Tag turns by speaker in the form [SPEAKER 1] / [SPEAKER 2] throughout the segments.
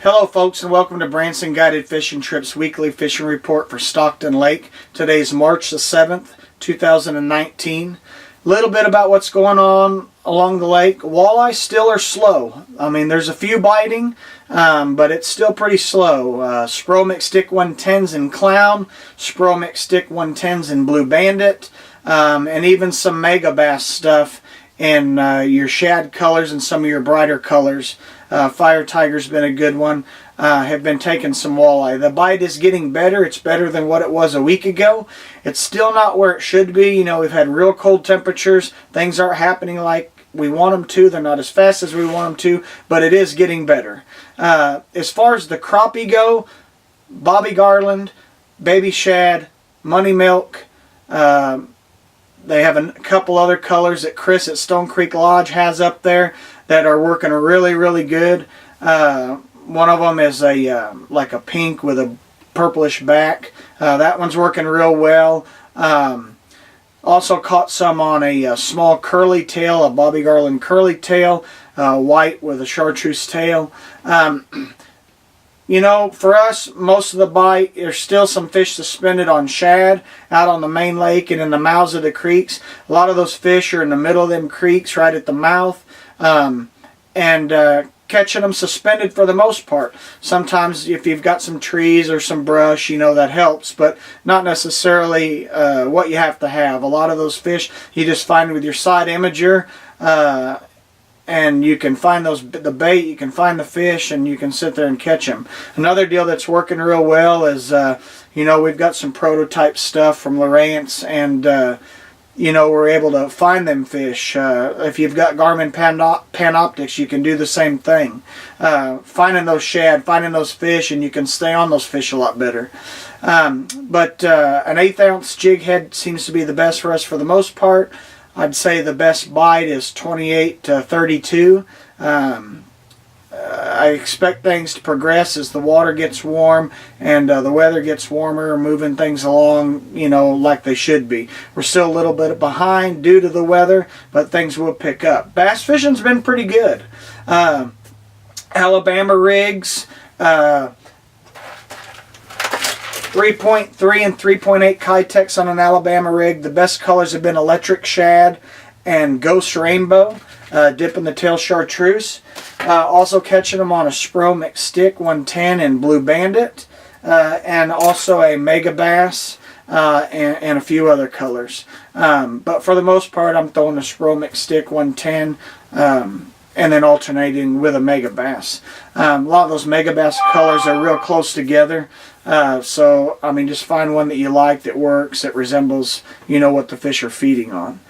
[SPEAKER 1] Hello folks, and welcome to Branson Guided Fishing Trips weekly fishing report for Stockton Lake. Today is March the 7th, 2019. A little bit about what's going on along the lake. Walleye still are slow. I mean, there's a few biting, but it's still pretty slow. Spro-Mix Stick 110s in Clown, Spro-Mix Stick 110s in Blue Bandit, and even some Mega Bass stuff in your shad colors and some of your brighter colors. Fire Tiger's been a good one. Have been taking some walleye. The bite is getting better. It's better than what it was a week ago. It's still not where it should be. You know, we've had real cold temperatures. Things aren't happening like we want them to. They're not as fast as we want them to, but it is getting better. As far as the crappie go, Bobby Garland, Baby Shad, Money Milk. They have a couple other colors that Chris at Stone Creek Lodge has up there that are working really, really good. One of them is a like a pink with a purplish back. That one's working real well. Also caught some on a small curly tail, a Bobby Garland curly tail, white with a chartreuse tail. You know, for us, most of the bite, there's still some fish suspended on shad out on the main lake and in the mouths of the creeks. A lot of those fish are in the middle of them creeks, right at the mouth, and catching them suspended for the most part. Sometimes if you've got some trees or some brush, you know, that helps, but not necessarily what you have to have. A lot of those fish you just find with your side imager, and you can find the bait, you can find the fish, and you can sit there and catch them. Another deal that's working real well is, you know, we've got some prototype stuff from Lawrence, and you know, we're able to find them fish. If you've got Garmin Panoptics, you can do the same thing. Finding those shad, finding those fish, and you can stay on those fish a lot better. But an 1/8 ounce jig head seems to be the best for us for the most part. I'd say the best bite is 28 to 32. I expect things to progress as the water gets warm and the weather gets warmer, moving things along, you know, like they should be. We're still a little bit behind due to the weather, but things will pick up. Bass fishing's been pretty good. Alabama rigs, 3.3 and 3.8 Kitex on an Alabama rig. The best colors have been electric shad and ghost rainbow, dipping the tail chartreuse. Also catching them on a Spro-Mix Stick 110 and Blue Bandit, and also a Mega Bass, and a few other colors. But for the most part, I'm throwing a Spro-Mix Stick 110, and then alternating with a Mega Bass. A lot of those Mega Bass colors are real close together. So, I mean, just find one that you like, that works, that resembles, you know, what the fish are feeding on.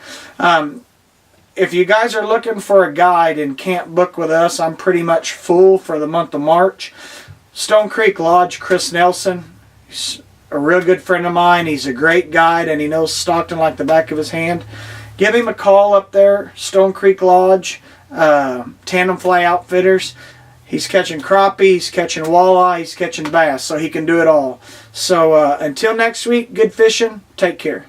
[SPEAKER 1] If you guys are looking for a guide and can't book with us, I'm pretty much full for the month of March. Stone Creek Lodge, Chris Nelson, he's a real good friend of mine. He's a great guide, and he knows Stockton like the back of his hand. Give him a call up there, Stone Creek Lodge, Tandem Fly Outfitters. He's catching crappie, he's catching walleye, he's catching bass, so he can do it all. So until next week, good fishing. Take care.